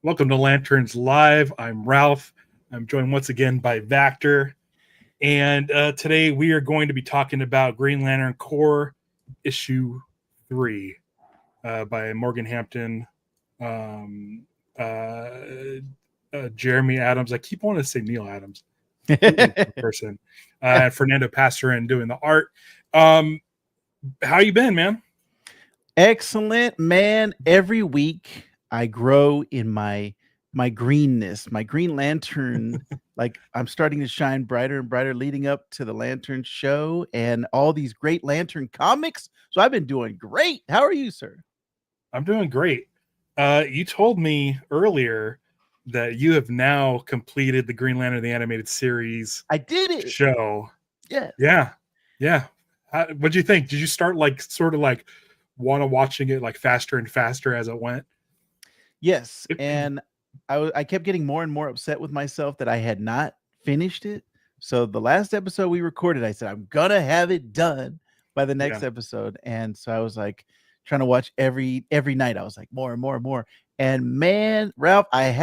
Welcome to Lanterns Live. I'm Ralph. I'm joined once again by Vactor. And today we are going to be talking about Green Lantern Corps issue 3 by Morgan Hampton, Jeremy Adams. I keep wanting to say Neil Adams. Person. Fernando Pasarin doing the art. How you been, man? Excellent, man. Every week I grow in my greenness, my Green Lantern. Like I'm starting to shine brighter and brighter leading up to the Lantern show and all these great Lantern comics. So I've been doing great. How are you, sir? I'm doing great. You told me earlier that you have now completed the Green Lantern the Animated Series. I did it. Show. Yeah. Yeah. What'd you think? Did you start want to watching it like faster and faster as it went? Yes. And I kept getting more and more upset with myself that I had not finished it. So the last episode we recorded, I said, I'm going to have it done by the next episode. And so I was like trying to watch every night. I was like more and more and more. And man, Ralph, I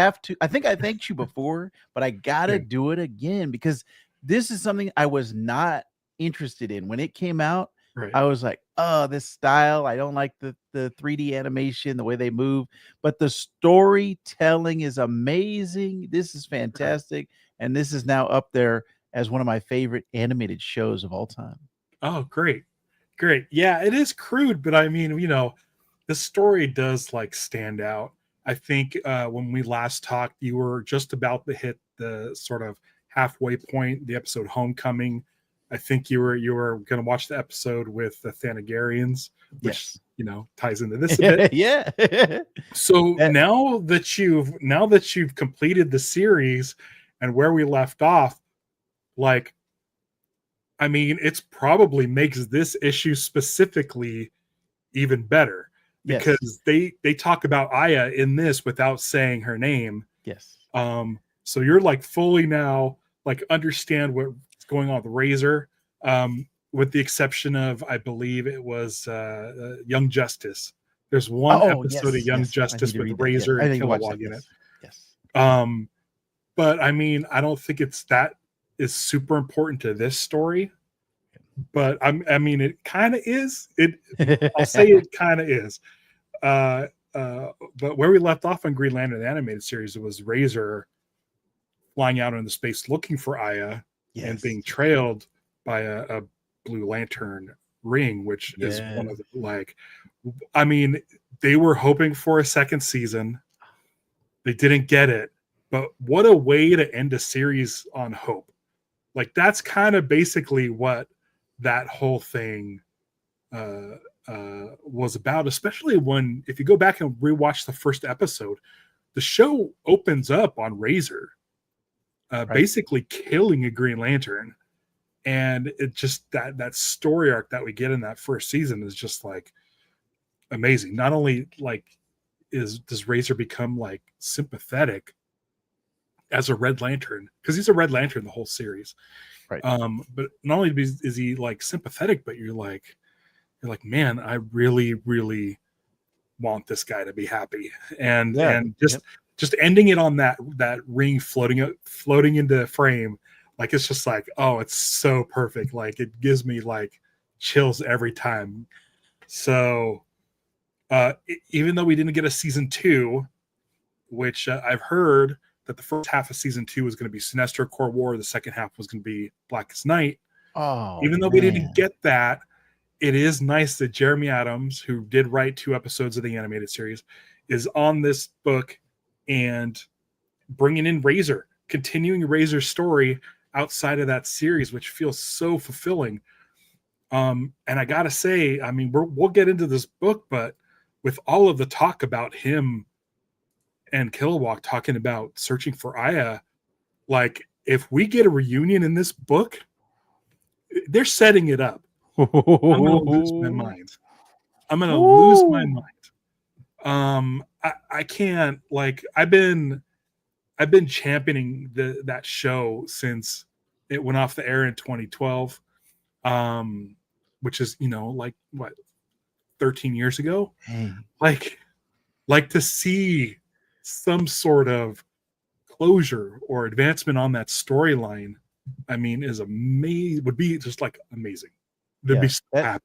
think I thanked you before, but I got to do it again because this is something I was not interested in. When it came out, I was like, oh, this style. I don't like the 3D animation, the way they move, but the storytelling is amazing. This is fantastic. And this is now up there as one of my favorite animated shows of all time. Oh, great. Yeah, it is crude, but I mean, the story does like stand out. I think when we last talked, you were just about to hit the sort of halfway point, the episode Homecoming. I think you were going to watch the episode with the Thanagarians, which ties into this a bit. Yeah. So now that you've completed the series and where we left off, like, I mean, it's probably makes this issue specifically even better because they talk about Aya in this without saying her name. Yes. So you're like fully now like understand what's going on with Razor, with the exception of I believe it was Young Justice. There's one episode of Young Justice with Razor and Kilowog in it. Yes. But I mean, I don't think that is super important to this story. But I mean, it kind of is. I'll say it kind of is. But where we left off on Green Lantern, the animated series, it was Razor flying out into space looking for Aya and being trailed by a Blue Lantern ring, which is one of the, like, I mean, they were hoping for a second season. They didn't get it. But what a way to end a series on hope. Like, that's kind of basically what that whole thing was about, especially when, if you go back and rewatch the first episode, the show opens up on Razor basically killing a Green Lantern, and it just that story arc that we get in that first season is just like amazing. Not only like does Razor become like sympathetic as a Red Lantern, because he's a Red Lantern the whole series, but not only is he like sympathetic, but you're like, man, I really, really want this guy to be happy, and just ending it on that ring floating into frame, like it's just like, oh, it's so perfect. Like it gives me like chills every time. So even though we didn't get a season 2, which I've heard that the first half of season 2 was going to be Sinestro Corps War, the second half was going to be Blackest Night. Even though we didn't get that, it is nice that Jeremy Adams, who did write 2 episodes of the animated series, is on this book and bringing in Razor, continuing Razor's story outside of that series, which feels so fulfilling. And I gotta say, I mean, we'll get into this book, but with all of the talk about him and Kilowog talking about searching for Aya, like if we get a reunion in this book, they're setting it up. I'm gonna lose my mind. I can't, like, I've been championing that show since it went off the air in 2012, which is, like what, 13 years ago. Like to see some sort of closure or advancement on that storyline, I mean, is amazing. Would be just like amazing. They'd be so happy.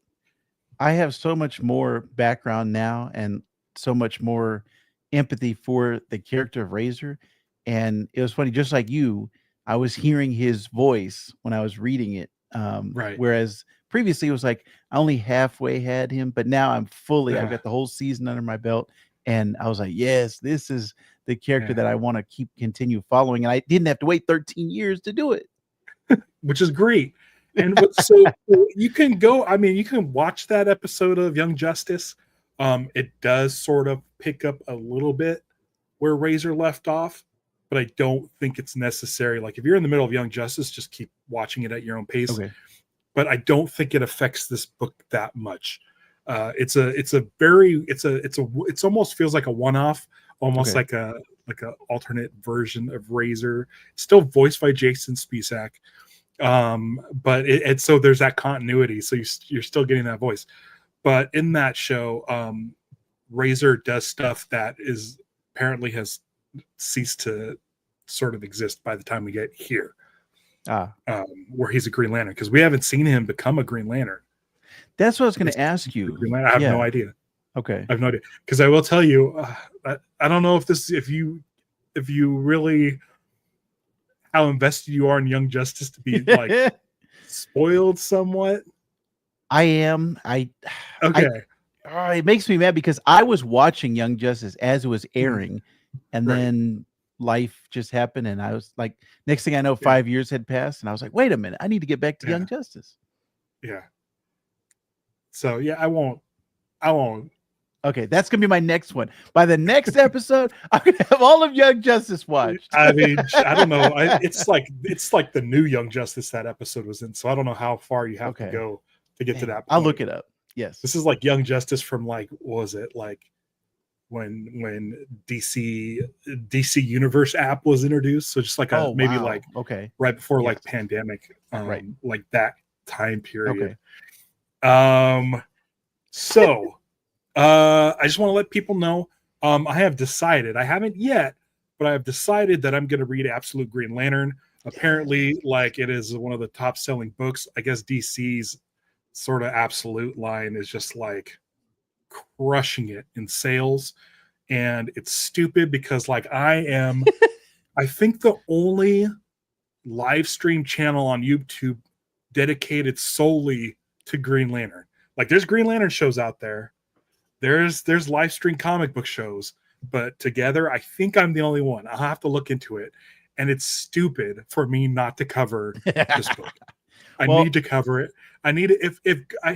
I have so much more background now and so much more empathy for the character of Razor. And it was funny, just like you, I was hearing his voice when I was reading it. Right. Whereas previously it was like I only halfway had him, but now I'm fully, I've got the whole season under my belt. And I was like, yes, this is the character that I want to continue following. And I didn't have to wait 13 years to do it. Which is great. And so you can go, I mean, you can watch that episode of Young Justice. It does sort of pick up a little bit where Razor left off, but I don't think it's necessary. Like if you're in the middle of Young Justice, just keep watching it at your own pace. Okay. But I don't think it affects this book that much. It's almost feels like a one-off, almost like a alternate version of Razor, still voiced by Jason Spisak. But so there's that continuity, so you're still getting that voice. But in that show, Razor does stuff that is apparently has ceased to sort of exist by the time we get here, where he's a Green Lantern, because we haven't seen him become a Green Lantern. That's what I was going to ask you. I have no idea. Okay, I have no idea, because I will tell you, I don't know if you really how invested you are in Young Justice to be like spoiled somewhat. I am. Okay. It makes me mad because I was watching Young Justice as it was airing, and then life just happened, and I was like, next thing I know, 5 years had passed, and I was like, wait a minute, I need to get back to Young Justice. Yeah. So yeah, I won't. Okay, that's gonna be my next one. By the next episode, I'm gonna have all of Young Justice watched. I mean, I don't know. It's like the new Young Justice that episode was in, so I don't know how far you have to go to get to that point. I'll look it up. Yes, this is like Young Justice from like, what was it like when DC Universe app was introduced? So just like right before like pandemic, like that time period. So. I just want to let people know, I have decided, I haven't yet, but I have decided that I'm going to read Absolute Green Lantern. Apparently, like, it is one of the top selling books. I guess DC's sort of Absolute line is just like crushing it in sales. And it's stupid because like I think the only live stream channel on YouTube dedicated solely to Green Lantern. Like there's Green Lantern shows out there. There's live stream comic book shows, but together I think I'm the only one. I'll have to look into it. And it's stupid for me not to cover this book. I need to cover it. I need it.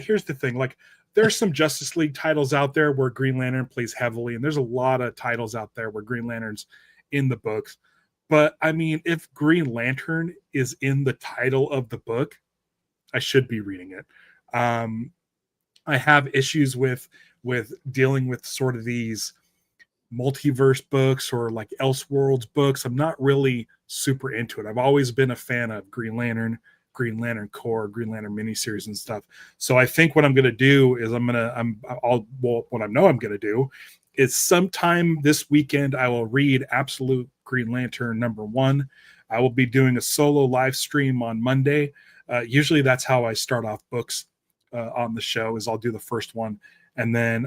Here's the thing, like there's some Justice League titles out there where Green Lantern plays heavily, and there's a lot of titles out there where Green Lantern's in the books. But I mean, if Green Lantern is in the title of the book, I should be reading it. I have issues with dealing with sort of these multiverse books or like Elseworlds books. I'm not really super into it. I've always been a fan of Green Lantern Corps, Green Lantern miniseries and stuff. So I think what I'm going to do is what I know I'm going to do is sometime this weekend, I will read Absolute Green Lantern #1. I will be doing a solo live stream on Monday. Usually that's how I start off books on the show, is I'll do the first one. And then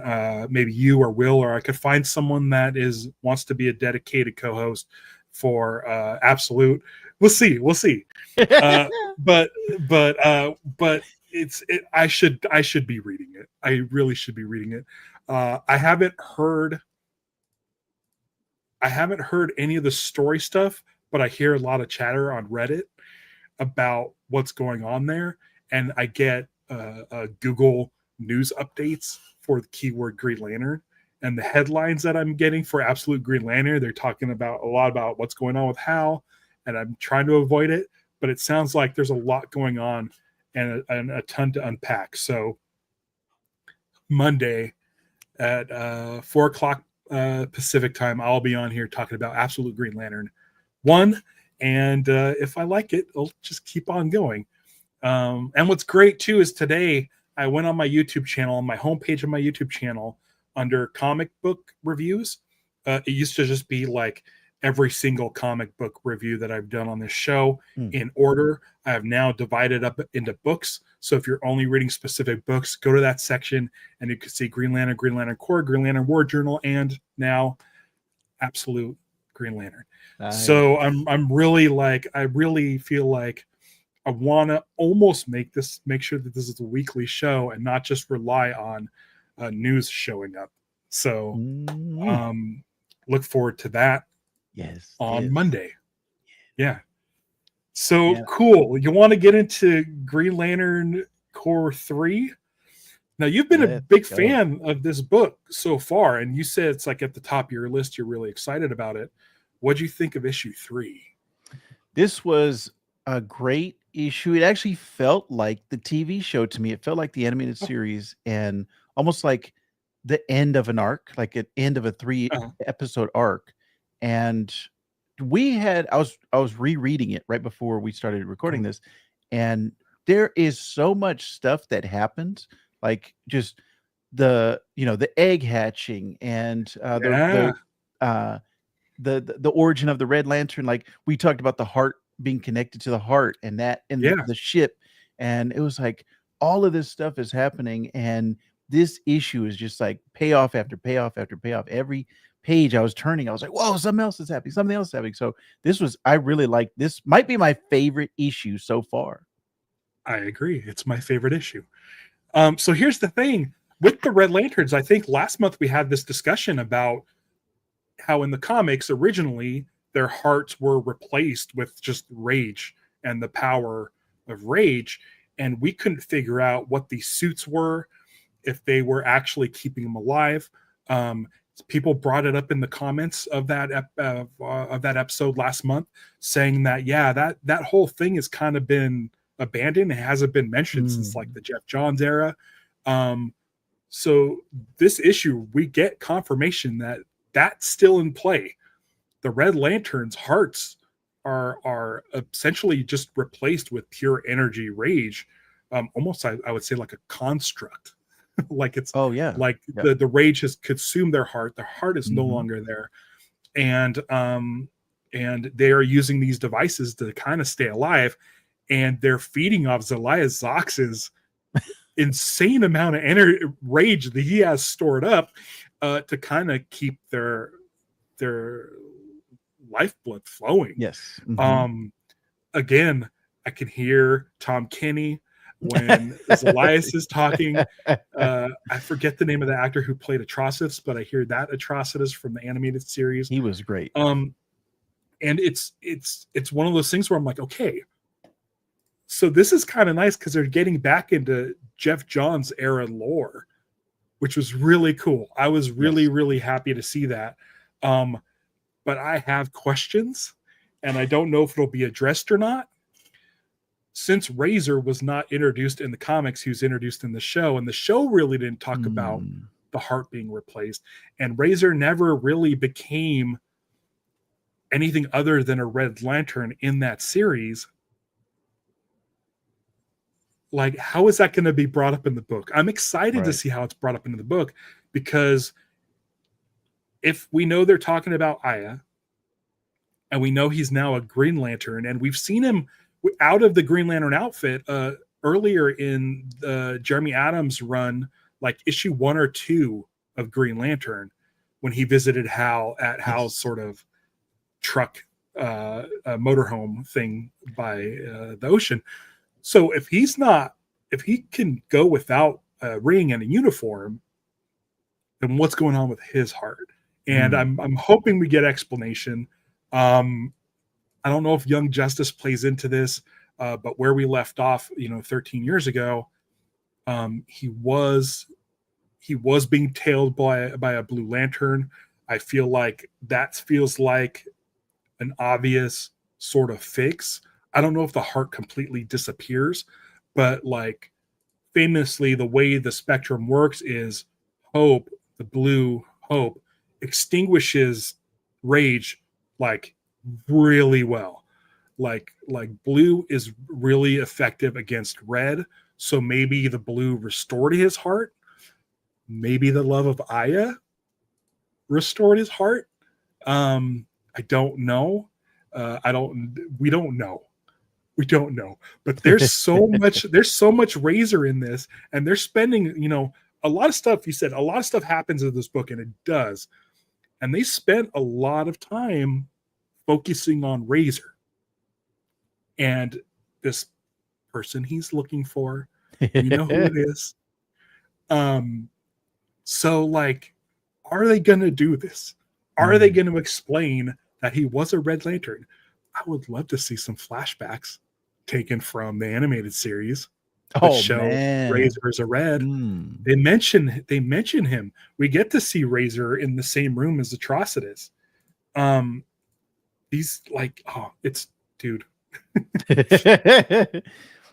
maybe you or Will, or I could find someone that wants to be a dedicated co-host for Absolute. We'll see. But I should be reading it. I really should be reading it. I haven't heard any of the story stuff, but I hear a lot of chatter on Reddit about what's going on there, and I get Google news updates for the keyword Green Lantern, and the headlines that I'm getting for Absolute Green Lantern, they're talking about a lot about what's going on with Hal, and I'm trying to avoid it, but it sounds like there's a lot going on and a ton to unpack. So Monday at 4:00 Pacific time, I'll be on here talking about Absolute Green Lantern 1, and if I like it, I'll just keep on going. And what's great too is today I went on my YouTube channel, on my homepage of my YouTube channel, under comic book reviews, It used to just be like every single comic book review that I've done on this show in order. I have now divided up into books. So if you're only reading specific books, go to that section and you can see Green Lantern, Green Lantern Corps, Green Lantern War Journal, and now Absolute Green Lantern. Nice. So I'm really like, I really feel like I want to almost make sure that this is a weekly show and not just rely on news showing up. So look forward to that. Yes. On Monday. Yeah. So cool. You want to get into Green Lantern Corps 3? Now you've been a big fan of this book so far, and you said it's like at the top of your list. You're really excited about it. What'd you think of issue 3? This was a great issue. It actually felt like the TV show to me. It felt like the animated series and almost like the end of an arc, like an end of a 3 episode arc. And I was rereading it right before we started recording this, and there is so much stuff that happens, like just the egg hatching and the origin of the Red Lantern. Like we talked about the heart being connected to the heart and that and the ship, and it was like all of this stuff is happening, and this issue is just like payoff after payoff after payoff. Every page I was turning, I was like, whoa, something else is happening, something else is happening. So I really like this. Might be my favorite issue so far. I agree. It's my favorite issue. So here's the thing with the Red Lanterns. I think last month we had this discussion about how in the comics originally their hearts were replaced with just rage and the power of rage. And we couldn't figure out what these suits were, if they were actually keeping them alive. People brought it up in the comments of that episode last month, saying that that whole thing has kind of been abandoned. It hasn't been mentioned since like the Jeff Johns era. So this issue, we get confirmation that that's still in play. The Red Lantern's hearts are essentially just replaced with pure energy rage. Almost, I would say, like a construct. Like it's the rage has consumed their heart. Their heart is no longer there, and they are using these devices to kind of stay alive, and they're feeding off Zelaya Zox's insane amount of rage that he has stored up to kind of keep their lifeblood flowing. Yes. Again, I can hear Tom Kenny when Elias is talking. I forget the name of the actor who played Atrocitus, but I hear that Atrocitus from the animated series. He was great. And it's one of those things where I'm like, okay, so this is kind of nice because they're getting back into Jeff Johns era lore, which was really cool. I was really happy to see that. But I have questions, and I don't know if it'll be addressed or not. Since Razor was not introduced in the comics, he was introduced in the show, and the show really didn't talk about the heart being replaced. And Razor never really became anything other than a Red Lantern in that series. Like, how is that going to be brought up in the book? I'm excited to see how it's brought up into the book, because if we know they're talking about Aya, and we know he's now a Green Lantern, and we've seen him out of the Green Lantern outfit earlier in the Jeremy Adams run, like issue 1 or 2 of Green Lantern, when he visited Hal at Hal's sort of truck motorhome thing by the ocean. So if he can go without a ring and a uniform, then what's going on with his heart? And I'm hoping we get explanation. I don't know if Young Justice plays into this, but where we left off, 13 years ago, he was being tailed by a Blue Lantern. I feel like that feels like an obvious sort of fix. I don't know if the heart completely disappears, but like famously, the way the spectrum works is Hope, the blue Hope, extinguishes rage like really well. Like blue is really effective against red. So maybe the blue restored his heart. Maybe the love of Aya restored his heart. I don't know. We don't know. We don't know. But there's so much Razor in this, and they're spending, a lot of stuff. You said a lot of stuff happens in this book, and it does. And they spent a lot of time focusing on Razor and this person he's looking for. You know who it is. So like, are they going to do this? Are they going to explain that he was a Red Lantern? I would love to see some flashbacks taken from the animated series. Man. Razor is a Red. They mention him. We get to see Razor in the same room as Atrocitus. He's like, it's dude.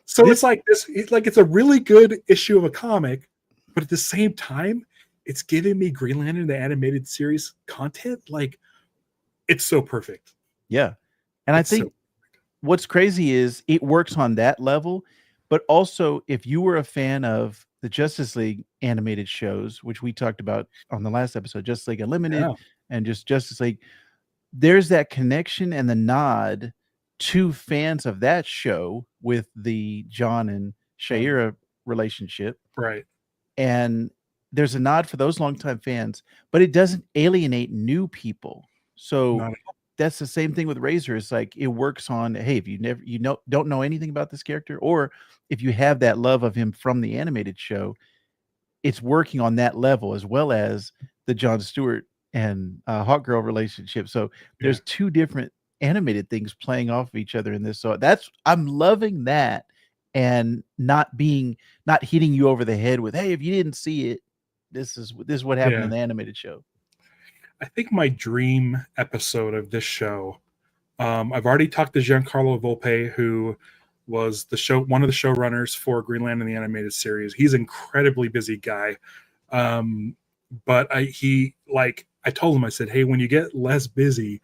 So it's like this. It's a really good issue of a comic, but at the same time, it's giving me Green Lantern the animated series content. Like, it's so perfect. Yeah, and I think what's crazy is it works on that level, but also if you were a fan of the Justice League animated shows, which we talked about on the last episode, Justice League Unlimited and just Justice League, there's that connection and the nod to fans of that show with the John and Shaira relationship. Right. And there's a nod for those longtime fans, but it doesn't alienate new people. So that's the same thing with Razor. It's like it works on, hey, if you don't know anything about this character, or if you have that love of him from the animated show, it's working on that level as well as the Jon Stewart and Hawkgirl relationship. So there's two different animated things playing off of each other in this. So I'm loving that, and not hitting you over the head with, hey, if you didn't see it, this is what happened in the animated show. I think my dream episode of this show, I've already talked to Giancarlo Volpe, who was one of the showrunners for Green Lantern the animated series. He's an incredibly busy guy. But I told him, I said, hey, when you get less busy,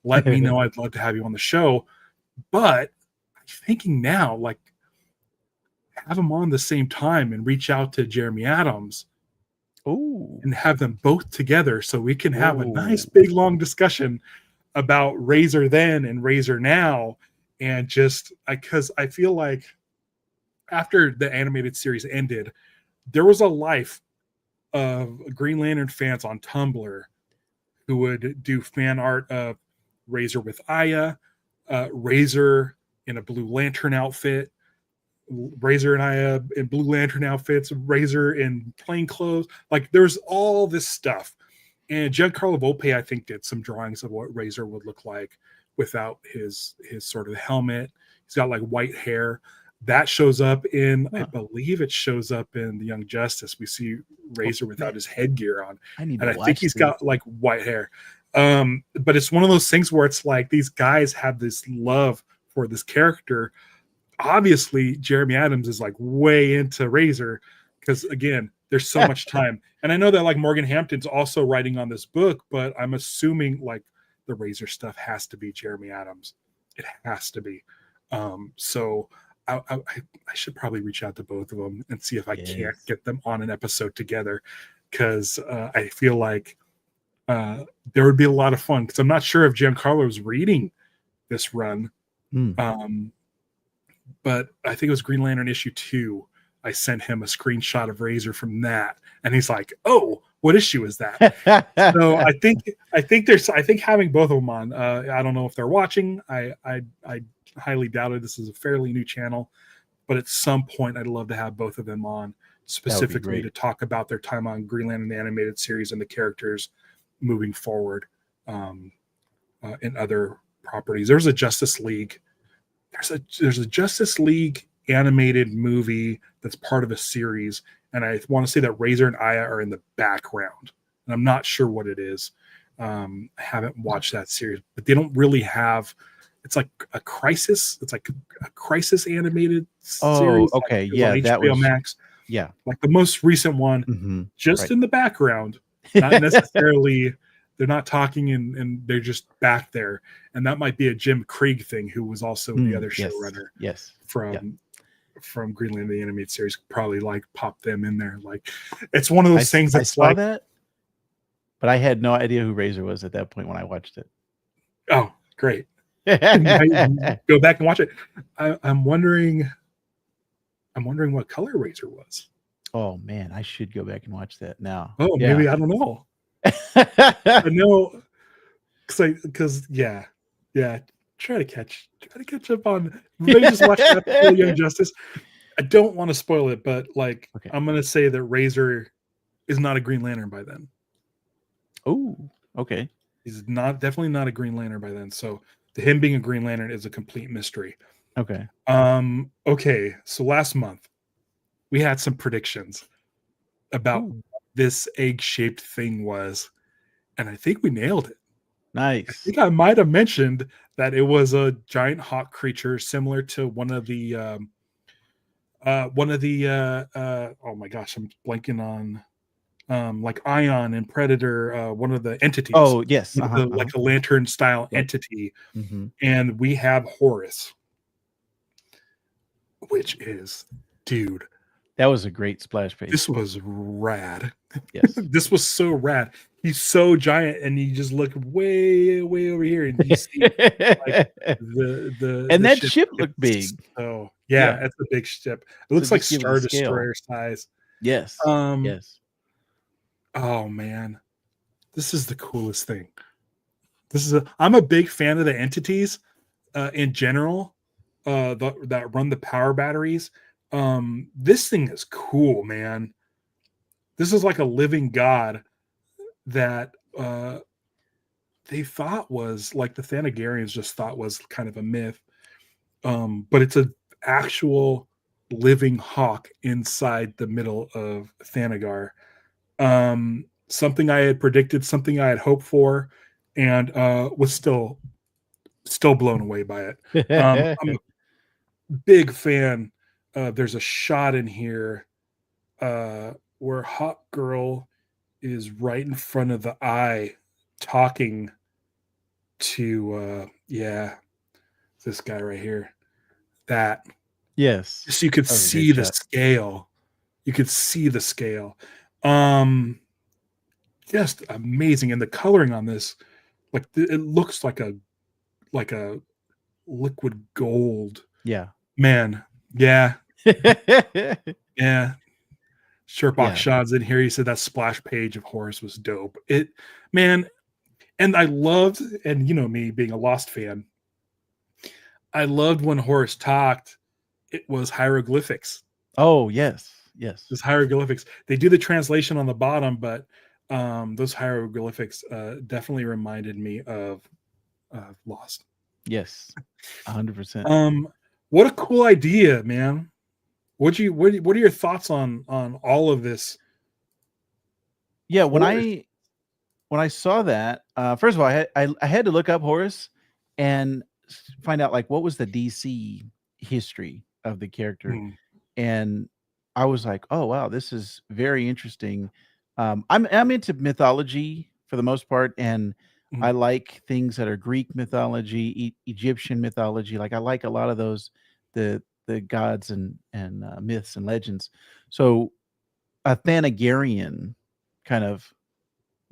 let me know. I'd love to have you on the show. But I'm thinking now, like, have them on the same time and reach out to Jeremy Adams. And have them both together so we can have a nice big long discussion about Razor then and Razor now. And just because I feel like after the animated series ended, there was a life of Green Lantern fans on Tumblr who would do fan art of Razor with Aya, Razor in a Blue Lantern outfit, Razor and Aya in Blue Lantern outfits, Razor in plain clothes. Like, there's all this stuff. And Giancarlo Volpe, I think, did some drawings of what Razor would look like without his sort of helmet. He's got like white hair. That shows up in, I believe it shows up in the Young Justice. We see Razor without his headgear on. I think he's got like white hair. But it's one of those things where it's like these guys have this love for this character. Obviously, Jeremy Adams is like way into Razor because, again, there's so much time. And I know that like Morgan Hampton's also writing on this book, but I'm assuming like the Razor stuff has to be Jeremy Adams. It has to be. So I should probably reach out to both of them and see if I can't get them on an episode together, because I feel like there would be a lot of fun, because I'm not sure if Giancarlo is reading this run. But I think it was Green Lantern issue 2. I sent him a screenshot of Razor from that, and he's like, "Oh, what issue is that?" So I think having both of them on. I don't know if they're watching. I highly doubt it. This is a fairly new channel, but at some point, I'd love to have both of them on, specifically to talk about their time on Green Lantern the animated series and the characters moving forward in other properties. There's a Justice League. There's a Justice League animated movie that's part of a series, and I want to say that Razor and Aya are in the background, and I'm not sure what it is. I haven't watched that series, but they don't really have. It's like a crisis. It's like a crisis animated series. Oh, okay, like that HBO was Max. Yeah, like the most recent one, just in the background, not necessarily. They're not talking, and they're just back there. And that might be a Jim Krieg thing, who was also the other showrunner from Green Lantern the animated series. Probably like pop them in there. Like, it's one of those things that's I saw that, But I had no idea who Razor was at that point when I watched it. Oh, great. Go back and watch it. I'm wondering what color Razor was. Oh man, I should go back and watch that now. Oh, maybe I don't know. I know because yeah. Try to catch up on. Maybe just watch that Young Justice. I don't want to spoil it, but like I'm gonna say that Razor is not a Green Lantern by then. Oh, okay. He's definitely not a Green Lantern by then. So him being a Green Lantern is a complete mystery. Okay. Okay. So last month we had some predictions about what this egg-shaped thing was, and I think we nailed it. Nice. I think I might have mentioned that it was a giant hawk creature similar to one of the oh my gosh, I'm blanking on like Ion and Predator, one of the entities. Oh, yes. Like a lantern style entity. Mm-hmm. And we have Horus, which is, dude. That was a great splash page. This was rad. Yes. This was so rad. He's so giant, and you just look way over here, and you see like, that ship looked big. Oh yeah, it's a big ship. It looks like Star Destroyer size. Yes. Yes. Oh man, this is the coolest thing. I'm a big fan of the entities in general that run the power batteries. This thing is cool, man. This is like a living god that they thought was like the Thanagarians just thought was kind of a myth. But it's an actual living hawk inside the middle of Thanagar. Something I had predicted, something I had hoped for, and was still blown away by it. I'm a big fan. There's a shot in here where Hawk Girl is right in front of the eye talking to this guy right here. That yes, so you could see the scale. You could see the scale. Just amazing. And the coloring on this, like it looks like a liquid gold. Yeah. Man. Yeah. Yeah. Sherlock Shaw's in here. He said that splash page of Horus was dope. And I loved, and you know me being a Lost fan, I loved when Horus talked, it was hieroglyphics. Oh, yes. Yes. It was hieroglyphics. They do the translation on the bottom, but those hieroglyphics definitely reminded me of Lost. Yes. 100%. What a cool idea, man. What are your thoughts on all of this? Yeah, when I saw that, first of all, I had to look up Horus and find out like what was the DC history of the character, and I was like, oh wow, this is very interesting. I'm into mythology for the most part, and I like things that are Greek mythology, Egyptian mythology. Like I like a lot of those the gods and myths and legends. So a Thanagarian kind of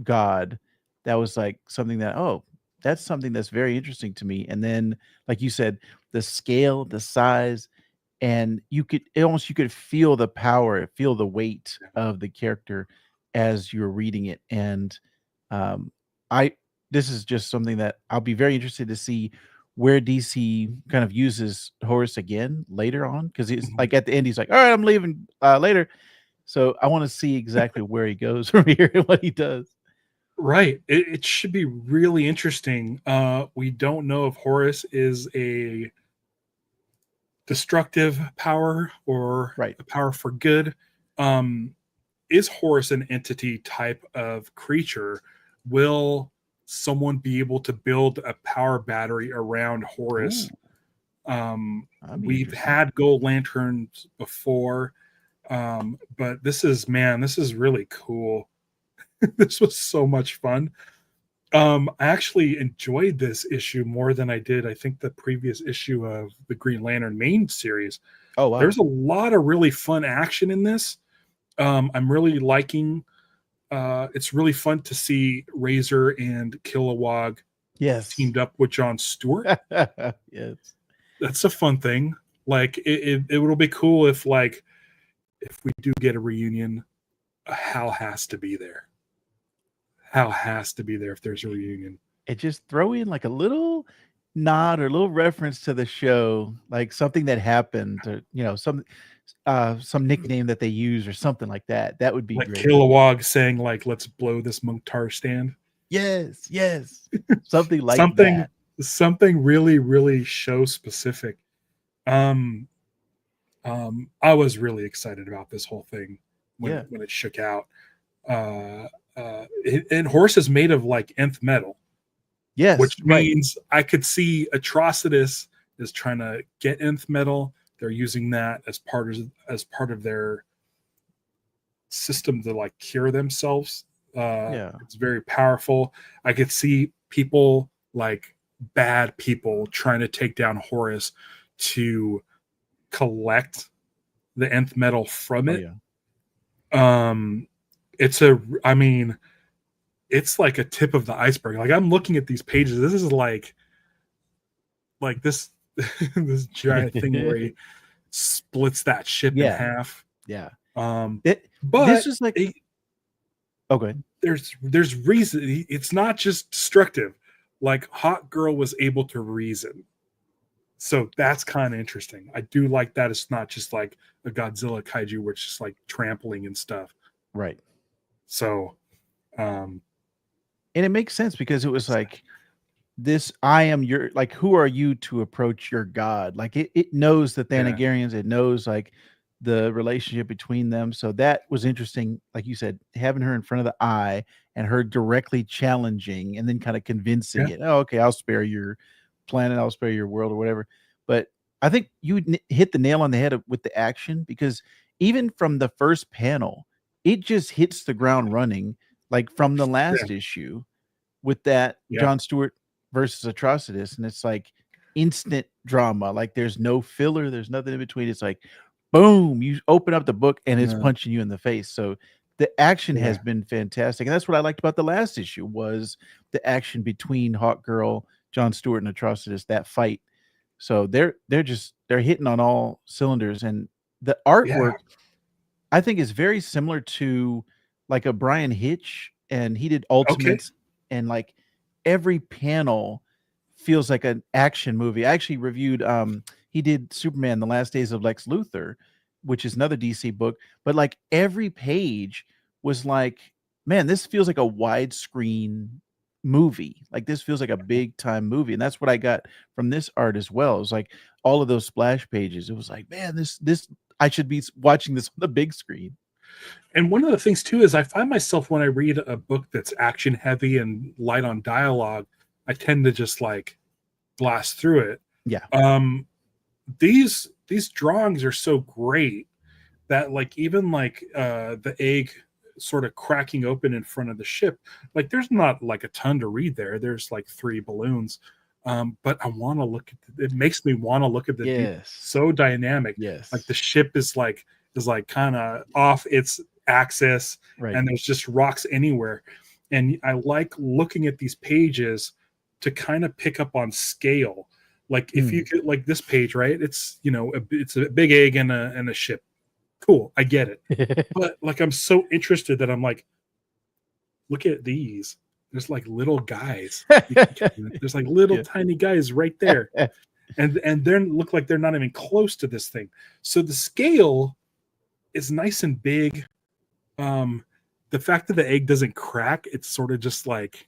god, that was like something that, oh, that's something that's very interesting to me. And then like you said, the scale, the size, and you could feel the power, feel the weight of the character as you're reading it. And this is just something that I'll be very interested to see where DC kind of uses Horus again later on, because he's like at the end he's like, all right, I'm leaving later. So I want to see exactly where he goes from here and what he does. Right. It should be really interesting. We don't know if Horus is a destructive power or a power for good. Is Horus an entity type of creature? Will someone be able to build a power battery around Horus? We've had gold lanterns before, but this is really cool. This was so much fun. I actually enjoyed this issue more than I did, I think, the previous issue of the Green Lantern main series. Oh wow, there's a lot of really fun action in this. I'm really liking it's really fun to see Razor and Kilowog teamed up with Jon Stewart. Yes, that's a fun thing. Like it will be cool if we do get a reunion, Hal has to be there. Hal has to be there if there's a reunion. And just throw in like a little nod or a little reference to the show, like something that happened, or some nickname that they use or something like that. That would be like great. Kilowog saying like, "Let's blow this Munktar stand." Yes, something like that. Something really, really show specific. I was really excited about this whole thing when it shook out. And Horse is made of like nth metal. Yes, which means I could see Atrocitus is trying to get nth metal. They're using that as part of their system to like cure themselves. It's very powerful. I could see people like bad people trying to take down Horus to collect the nth metal from it. It's like a tip of the iceberg. Like I'm looking at these pages. This is like this this giant thing where he splits that ship in half. Yeah. But this is like okay. There's reason. It's not just destructive. Like Hot Girl was able to reason. So that's kind of interesting. I do like that. It's not just like a Godzilla kaiju where it's just like trampling and stuff. Right. So and it makes sense because it was like this, I am your, like, who are you to approach your god? Like it knows the Thanagarians, it knows like the relationship between them. So that was interesting. Like you said, having her in front of the eye and her directly challenging and then kind of convincing it. Oh, okay, I'll spare your planet, I'll spare your world or whatever. But I think you hit the nail on the head with the action, because even from the first panel, it just hits the ground running. Like from the last issue with that Jon Stewart versus Atrocitus, and it's like instant drama. Like there's no filler, there's nothing in between. It's like boom, you open up the book and it's punching you in the face. So the action has been fantastic, and that's what I liked about the last issue was the action between Hawk Girl, Jon Stewart, and Atrocitus. That fight. So they're hitting on all cylinders, and the artwork I think is very similar to like a Brian Hitch, and he did Ultimates, and like every panel feels like an action movie. I actually reviewed he did Superman The Last Days of Lex Luthor, which is another DC book, but like every page was like, man, this feels like a widescreen movie. Like this feels like a big time movie, and that's what I got from this art as well. It was like all of those splash pages. It was like, man, this I should be watching this on the big screen. And one of the things too is I find myself when I read a book that's action heavy and light on dialogue, I tend to just like blast through it. Yeah. These drawings are so great that like even like the egg sort of cracking open in front of the ship, like there's not like a ton to read there. There's like 3 balloons. But I want to look at it. Makes me want to look at the so dynamic. Like the ship is like kind of off its axis, and there's just rocks anywhere. And I like looking at these pages to kind of pick up on scale. Like if you could, like this page, right? It's it's a big egg and a ship. Cool, I get it. But like I'm so interested that I'm like, look at these. There's like little guys. There's like little tiny guys right there. And they look like they're not even close to this thing. So the scale is nice and big. The fact that the egg doesn't crack, it's sort of just like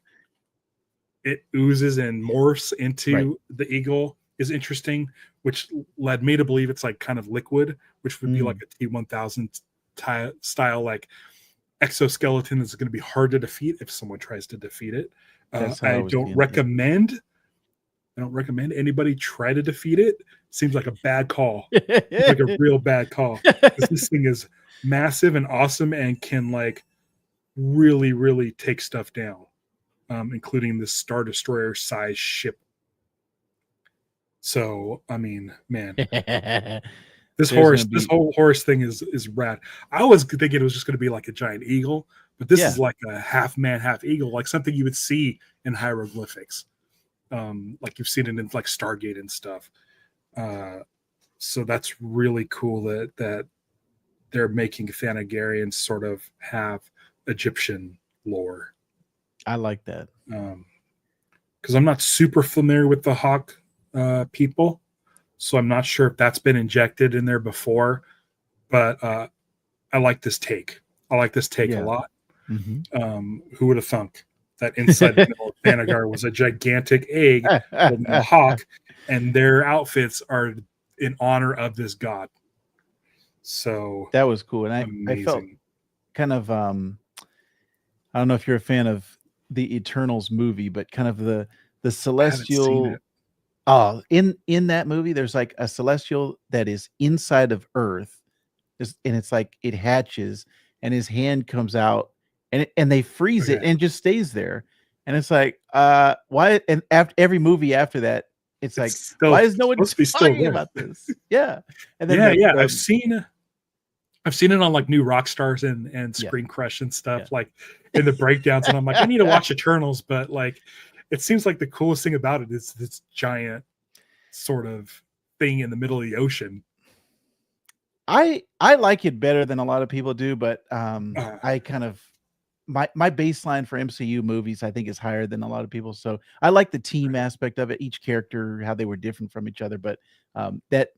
it oozes and morphs into the eagle is interesting, which led me to believe it's like kind of liquid, which would be like a T-1000 style like exoskeleton that's going to be hard to defeat if someone tries to defeat it. I don't recommend anybody try to defeat it. Seems like a bad call. Like a real bad call. This thing is massive and awesome and can like really, really take stuff down, including this Star Destroyer size ship. So, I mean, man, this whole horse thing is rad. I was thinking it was just going to be like a giant eagle, but this is like a half man, half eagle, like something you would see in hieroglyphics. Like you've seen it in like Stargate and stuff. So that's really cool that they're making Thanagarians sort of have Egyptian lore. I like that. Because I'm not super familiar with the Hawk people, so I'm not sure if that's been injected in there before. But I like this take. I like this take a lot. Mm-hmm. Who would have thunk that inside the middle of Thanagar was a gigantic egg holding a hawk, and their outfits are in honor of this god. So that was cool, and I felt kind of I don't know if you're a fan of the Eternals movie, but kind of the celestial. Oh, in that movie, there's like a celestial that is inside of Earth, and it's like it hatches, and his hand comes out, and they freeze it, and it just stays there, and it's like, why? And after every movie after that, it's like, why is no one talking about this? Yeah, and then I've seen it on like New Rockstars and Screen Crush and stuff, like in the breakdowns, and I'm like, I need to watch Eternals, but like, it seems like the coolest thing about it is this giant sort of thing in the middle of the ocean. I like it better than a lot of people do, but I kind of my baseline for MCU movies, I think, is higher than a lot of people. So I like the team aspect of it, each character, how they were different from each other. But that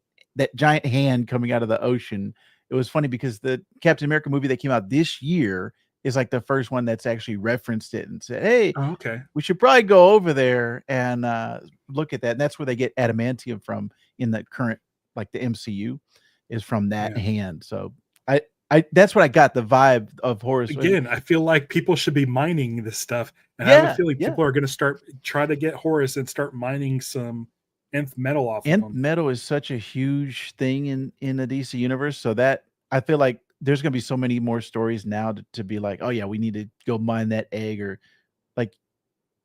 giant hand coming out of the ocean, it was funny because the Captain America movie that came out this year is like the first one that's actually referenced it and said, hey, we should probably go over there and look at that. And that's where they get adamantium from in the current, like the MCU, is from that hand. So I that's what I got, the vibe of Horus. Again, I feel like people should be mining this stuff. And I have a feeling people are going to try to get Horus and start mining some nth metal off of them. Nth metal is such a huge thing in the DC universe. So that I feel like there's going to be so many more stories now to be like, oh yeah, we need to go mine that egg, or like,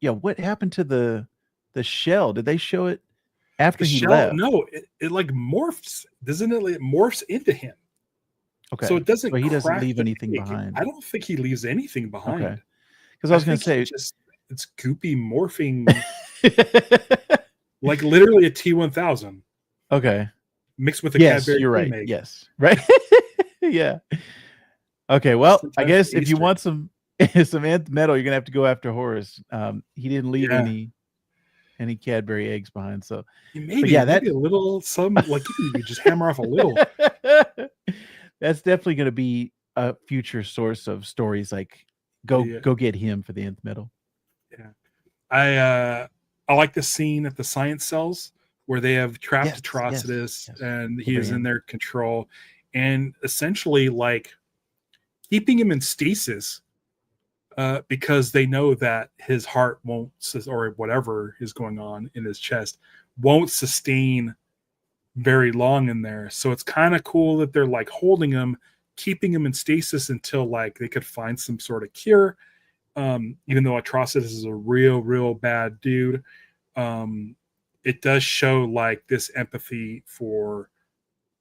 what happened to the shell? Did they show it after he left? No, it like morphs. Doesn't it? It morphs into him. Okay. So it doesn't. So he doesn't leave anything behind. I don't think he leaves anything behind. Okay. Because I was going to say, it's goopy morphing, like literally a T-1000. Okay. Mixed with a Cadbury. You're right. Egg. Yes. Right. Yeah. Okay. Well, sometimes I guess if you want some nth metal, you're gonna have to go after Horus. He didn't leave any Cadbury eggs behind. So maybe a little like you can just hammer off a little. That's definitely going to be a future source of stories. Like go get him for the nth metal. Yeah, I like the scene at the science cells where they have trapped Atrocitus and he is in their control, and essentially like keeping him in stasis because they know that his heart won't, or whatever is going on in his chest, won't sustain very long in there. So it's kind of cool that they're like holding him, keeping him in stasis until like they could find some sort of cure. Even though Atrocitus is a real bad dude, it does show like this empathy for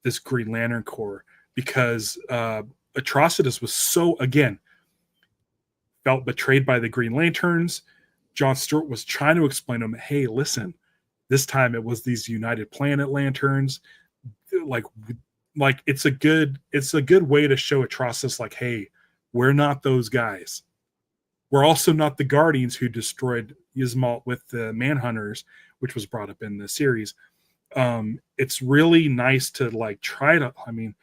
this Green Lantern Corps, because Atrocitus was felt betrayed by the Green Lanterns. John Stewart was trying to explain to him, hey, listen, this time it was these United Planet Lanterns. Like it's a good way to show Atrocitus like, hey, we're not those guys. We're also not the Guardians who destroyed Yzmalt with the Manhunters, which was brought up in the series. It's really nice to like try to, I mean,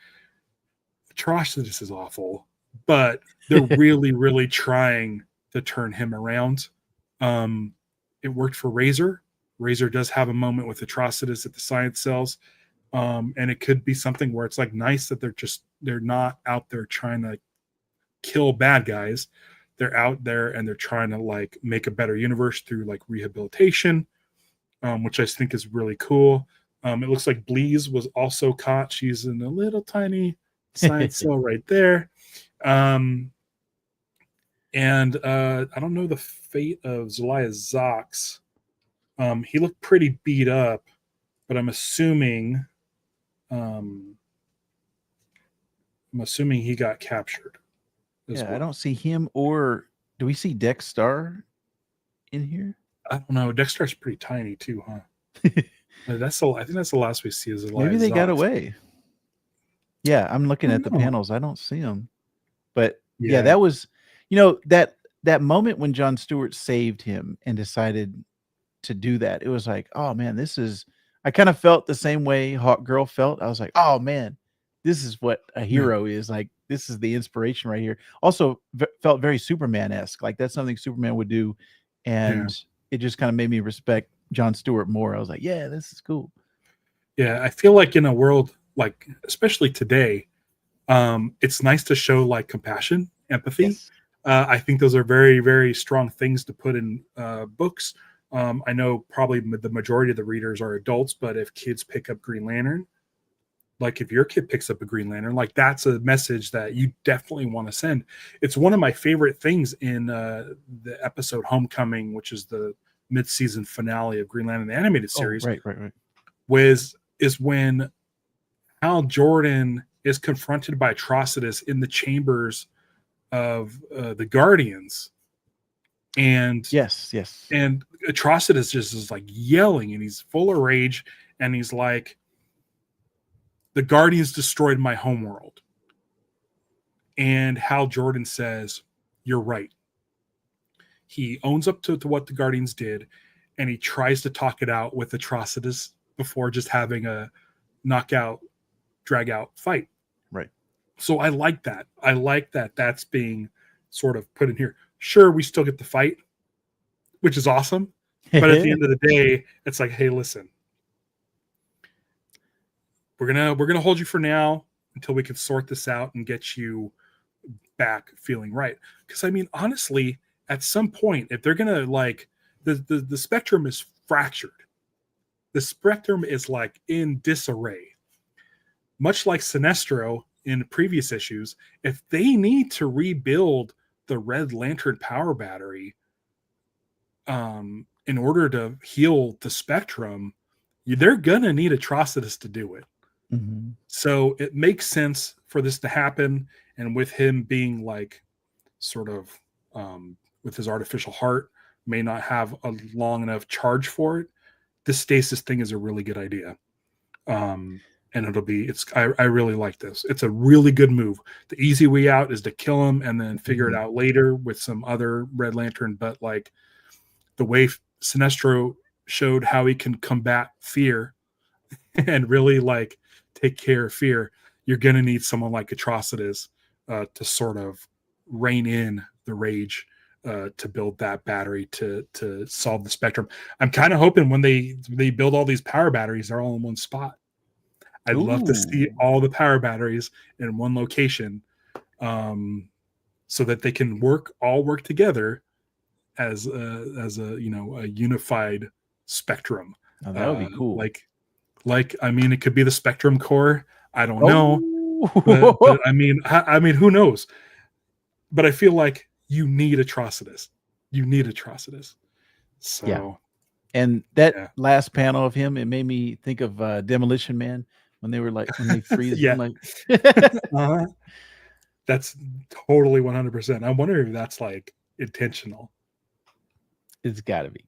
Atrocitus is awful, but they're really trying to turn him around. It worked for Razor. Razor does have a moment with Atrocitus at the science cells. And it could be something where it's like nice that they're not out there trying to kill bad guys. They're out there and they're trying to like make a better universe through like rehabilitation, which I think is really cool. It looks like Bleeze was also caught. She's in a little tiny science cell right there. And I don't know the fate of Zelaya Zox. He looked pretty beat up, but I'm assuming he got captured. as well. I don't see him, or do we see Dexter in here? I don't know. Dexter's pretty tiny too, huh? I think that's the last we see is Elias. Maybe they got away. Yeah, I'm looking at the know. panels. I don't see him. But Yeah. that was, that moment when Jon Stewart saved him and decided to do that. It was like, oh man, I kind of felt the same way Hawk Girl felt. I was like, oh man, this is what a hero is. Like, this is the inspiration right here. Also felt very Superman-esque. Like, that's something Superman would do. And it just kind of made me respect Jon Stewart more. I was like, yeah, this is cool. Yeah, I feel like in a world like, especially today, it's nice to show like compassion, empathy. Yes. I think those are very, very strong things to put in books. I know probably the majority of the readers are adults, but if kids pick up Green Lantern, like if your kid picks up a Green Lantern, like that's a message that you definitely want to send. It's one of my favorite things in the episode Homecoming, which is the mid-season finale of Green Lantern, the animated series. Right. Is when Hal Jordan is confronted by Atrocitus in the chambers of the Guardians. And yes. And Atrocitus just is like yelling, and he's full of rage, and he's like, the Guardians destroyed my homeworld. And Hal Jordan says, you're right. He owns up to what the Guardians did, and he tries to talk it out with Atrocitus before just having a knockout, drag out fight. Right. So I like that. I like that that's being sort of put in here. Sure, we still get the fight, which is awesome. But at the end of the day, it's like, hey, listen, we're gonna hold you for now until we can sort this out and get you back feeling right. Because I mean, honestly, at some point, if they're gonna like the spectrum is fractured, the spectrum is like in disarray, much like Sinestro in previous issues. If they need to rebuild the Red Lantern power battery in order to heal the spectrum, they're gonna need Atrocitus to do it. Mm-hmm. So it makes sense for this to happen, and with him being like sort of with his artificial heart, may not have a long enough charge for it. This stasis thing is a really good idea. And I really like this. It's a really good move. The easy way out is to kill him and then figure it out later with some other Red Lantern. But like the way Sinestro showed how he can combat fear and really like take care of fear, you're going to need someone like Atrocitus to sort of rein in the rage to build that battery to solve the spectrum. I'm kind of hoping when they build all these power batteries, they're all in one spot. I'd love to see all the power batteries in one location, so that they can all work together as a unified spectrum. Oh, that would be cool. Like I mean, it could be the Spectrum Core. I don't know, but I mean, who knows? But I feel like you need Atrocitus. So yeah. And that last panel of him, it made me think of Demolition Man when they freeze him. Like, that's totally 100%. I wonder if that's like intentional. It's got to be.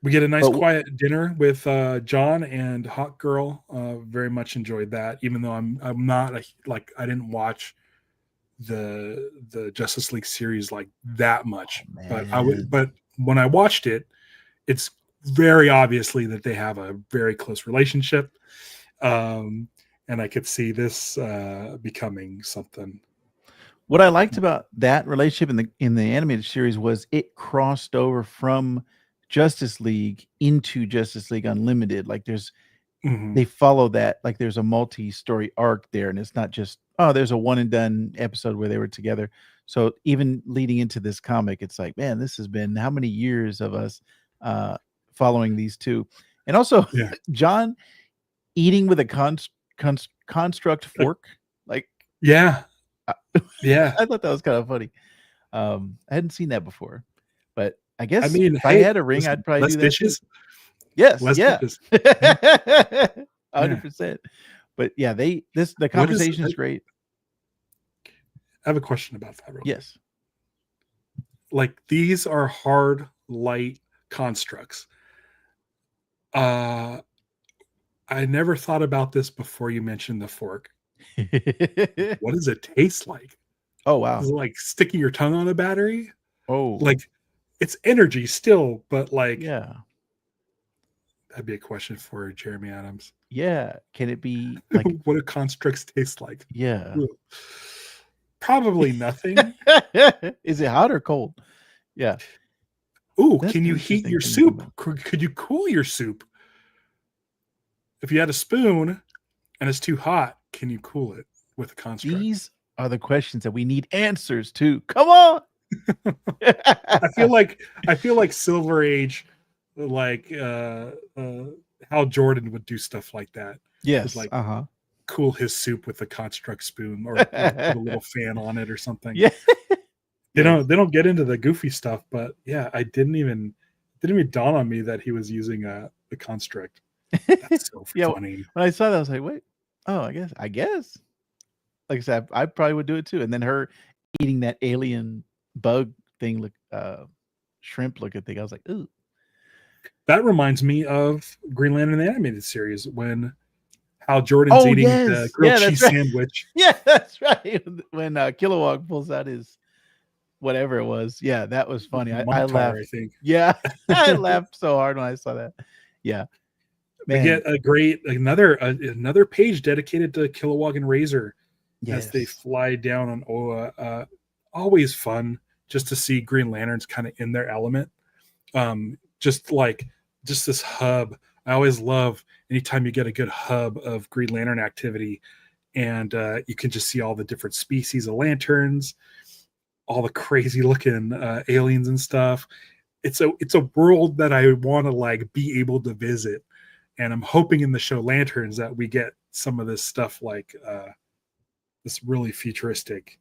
We get a nice quiet dinner with John and Hawk Girl. Very much enjoyed that, even though I'm not I didn't watch the Justice League series like that much. But when I watched it, it's very obviously that they have a very close relationship. And I could see this becoming something. What I liked about that relationship in the animated series was it crossed over from Justice League into Justice League Unlimited. Like they follow that, like there's a multi-story arc there, and it's not just, there's a one and done episode where they were together. So even leading into this comic, it's like, man, this has been how many years of us following these two. And also John eating with a construct fork. Like, yeah. I thought that was kind of funny. I hadn't seen that before, but I guess if I had a ring, I'd probably do that. Dishes? Yes, less yeah, dishes. 100%. But yeah, the conversation is great. I have a question about that. Real Yes. quick. Like, these are hard, light constructs. I never thought about this before you mentioned the fork. What does it taste like? Oh, wow. Is it like sticking your tongue on a battery? Oh, Like, it's energy still, but like, yeah. that'd be a question for Jeremy Adams. Yeah. Can it be like, What do constructs taste like? yeah. Ugh. Probably nothing. Is it hot or cold? Yeah. Ooh, That's can an you heat interesting your thing to think soup? about. Could you cool your soup? If you had a spoon and it's too hot, can you cool it with a construct? These are the questions that we need answers to. Come on. I feel like Silver Age, like Hal Jordan would do stuff like that. Would Yes. like Uh-huh. cool his soup with a construct spoon, or like put a little fan on it or something. Yeah. They don't get into the goofy stuff, but yeah, I didn't even dawn on me that he was using the construct. That's so Yeah. funny. When I saw that, I was like, wait. Oh, I guess. Like I said, I probably would do it too. And then her eating that alien bug thing, shrimp looking thing. I was like, ooh. That reminds me of Green Lantern the animated series when Hal Jordan's eating the grilled cheese sandwich. Yeah, that's right. When Kilowog pulls out his whatever it was. Yeah, that was funny. I laughed. I think. Yeah, I laughed so hard when I saw that. Yeah, man. We get a great another page dedicated to Kilowog and Razor as they fly down on Oa. Always fun just to see Green Lanterns kind of in their element. Just this hub. I always love anytime you get a good hub of Green Lantern activity, and you can just see all the different species of lanterns, all the crazy looking aliens and stuff. It's a world that I want to like be able to visit, and I'm hoping in the show Lanterns that we get some of this stuff, like this really futuristic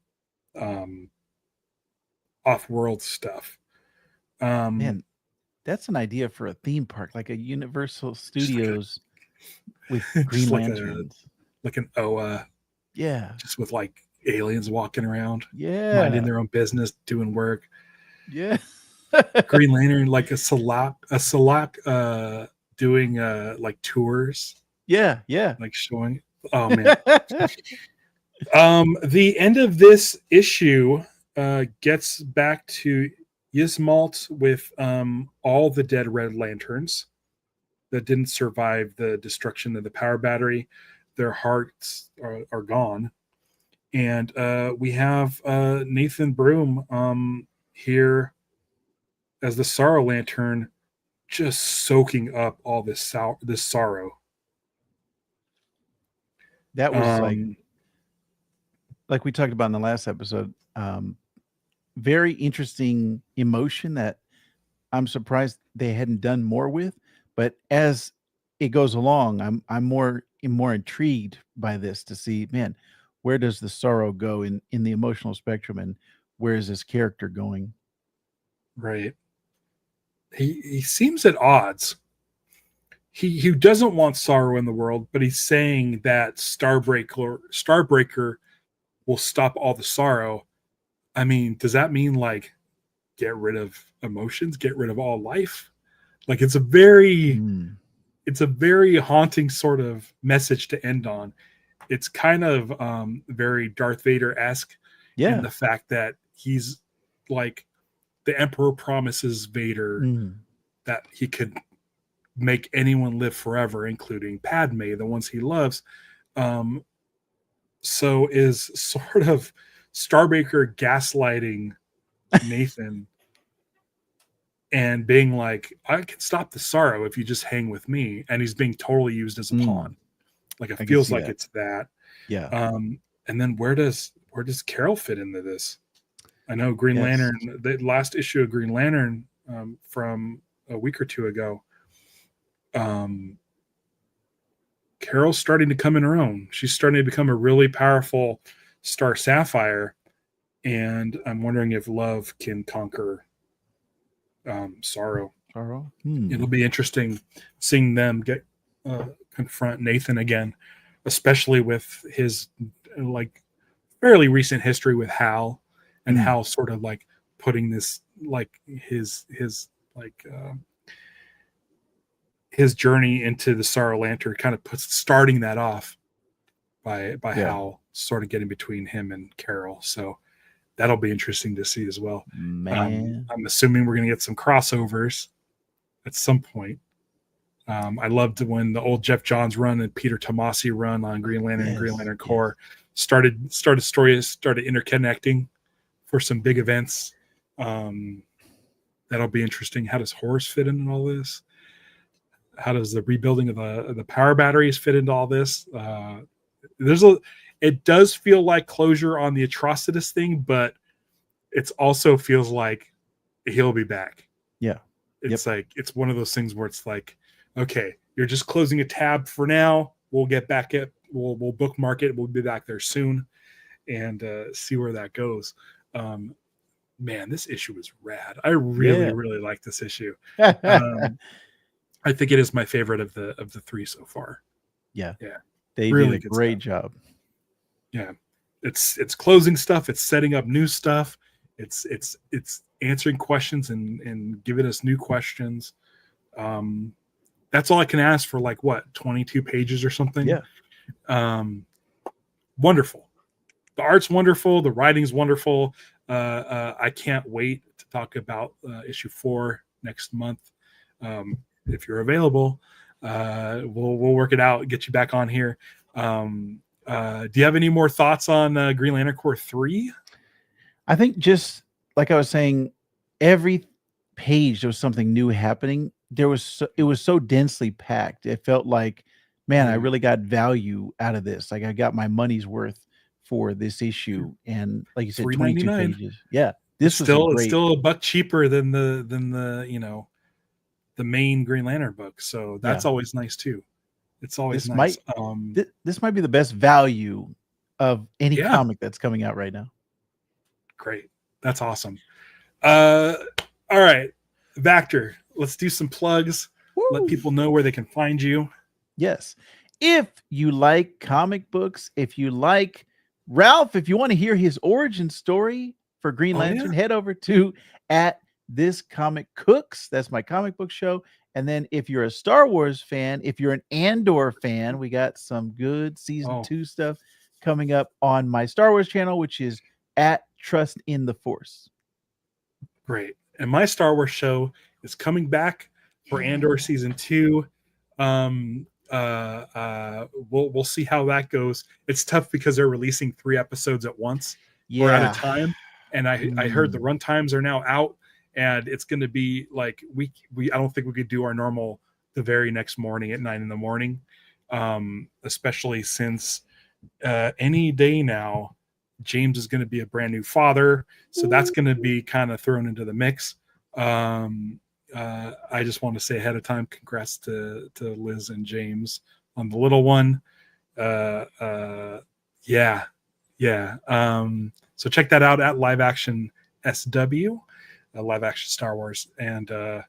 off-world stuff. Man, that's an idea for a theme park, like a Universal Studios with Green Lanterns, like an OA. Yeah, just with like aliens walking around, minding their own business, doing work. Yeah. Green Lantern, like a Salak doing like tours. Yeah, like showing. Oh man. The end of this issue gets back to Yzmalt with all the dead Red Lanterns that didn't survive the destruction of the power battery. Their hearts are gone. And we have Nathan Broom here as the Sorrow Lantern, just soaking up all this sorrow. That was like we talked about in the last episode. Very interesting emotion that I'm surprised they hadn't done more with. But as it goes along, I'm more intrigued by this to see, man, where does the sorrow go in the emotional spectrum, and where is this character going? Right. He seems at odds. He doesn't want sorrow in the world, but he's saying that Starbreaker will stop all the sorrow. I mean, does that mean like get rid of emotions, get rid of all life? Like it's a very haunting sort of message to end on. It's kind of very Darth Vader-esque in the fact that he's like, the Emperor promises Vader that he could make anyone live forever, including Padme, the ones he loves. So is sort of Starbreaker gaslighting Nathan and being like, I can stop the sorrow if you just hang with me. And he's being totally used as a pawn. Like it feels like it's that. Yeah. And then where does Carol fit into this? I know Green Lantern, the last issue of Green Lantern from a week or two ago, Carol's starting to come in her own. She's starting to become a really powerful Star Sapphire, and I'm wondering if love can conquer sorrow. It'll be interesting seeing them confront Nathan again, especially with his like fairly recent history with Hal, and Hal sort of like putting this like his journey into the Sorrow Lantern, kind of starting that off by Hal sort of getting between him and Carol. So that'll be interesting to see as well. Man, I'm assuming we're going to get some crossovers at some point. I loved when the old Jeff Johns run and Peter Tomasi run on Green Lantern and Green Lantern Corps started stories, started interconnecting for some big events. That'll be interesting. How does Horus fit into all this? How does the rebuilding of the power batteries fit into all this? It does feel like closure on the Atrocitus thing, but it also feels like he'll be back. Yeah. It's like, it's one of those things where it's like, okay, you're just closing a tab for now. We'll get back at, we'll bookmark it. We'll be back there soon and see where that goes. Man, this issue is rad. I really like this issue. I think it is my favorite of the three so far. Yeah. Yeah. They really did a great job. Yeah. It's closing stuff. It's setting up new stuff. It's answering questions and giving us new questions. That's all I can ask for, like, what, 22 pages or something? Yeah. Wonderful. The art's wonderful. The writing's wonderful. I can't wait to talk about issue 4 next month. If you're available, we'll work it out, get you back on here. Do you have any more thoughts on Green Lantern Corps 3? I think, just like I was saying, every page there was something new happening. It was so densely packed. It felt like, man, I really got value out of this. Like, I got my money's worth for this issue. And like you said, 22 pages. Yeah. This was it's still $1 cheaper than the the main Green Lantern book. So that's always nice too. It's always nice. This might be the best value of any comic that's coming out right now. Great. That's awesome. All right, Vactor, let's do some plugs. Woo. Let people know where they can find you. Yes. If you like comic books, if you like Ralph, if you want to hear his origin story for Green Lantern, head over to @ThisComicCooks. That's my comic book show. And then if you're a Star Wars fan, if you're an Andor fan, we got some good season 2 stuff coming up on my Star Wars channel, which is @TrustInTheForce. Great. And my Star Wars show is coming back for Andor season 2. We'll see how that goes. It's tough because they're releasing 3 episodes at once or at a time. And I heard the run times are now out, and it's going to be like I don't think we could do our normal the very next morning at 9 a.m, especially since any day now James is going to be a brand new father, so that's going to be kind of thrown into the mix. I just want to say ahead of time, congrats to Liz and James on the little one. So check that out at Live Action SW, Live Action Star Wars. And all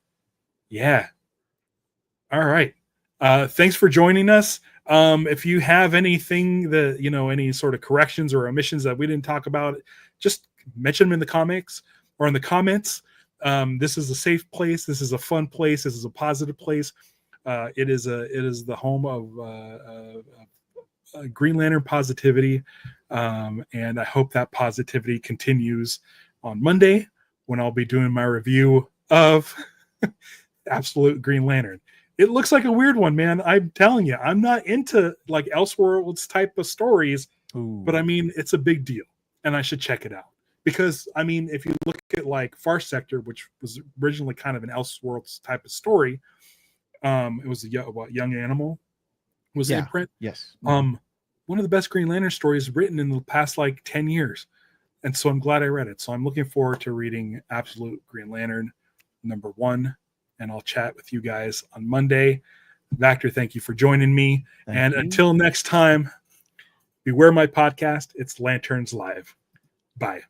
right. Thanks for joining us. If you have anything that, any sort of corrections or omissions that we didn't talk about, just mention them in the comics or in the comments. This is a safe place. This is a fun place. This is a positive place. It is the home of Green Lantern positivity. And I hope that positivity continues on Monday when I'll be doing my review of Absolute Green Lantern. It looks like a weird one, man. I'm telling you, I'm not into like Elseworlds type of stories, but I mean, it's a big deal and I should check it out because I mean, if you look at like Far Sector, which was originally kind of an Elseworlds type of story, it was a Young Animal was the imprint. Yes. One of the best Green Lantern stories written in the past like 10 years. And so I'm glad I read it. So I'm looking forward to reading Absolute Green Lantern #1. And I'll chat with you guys on Monday. Vactor, thank you for joining me. Thank you. Until next time, beware my podcast. It's Lanterns Live. Bye.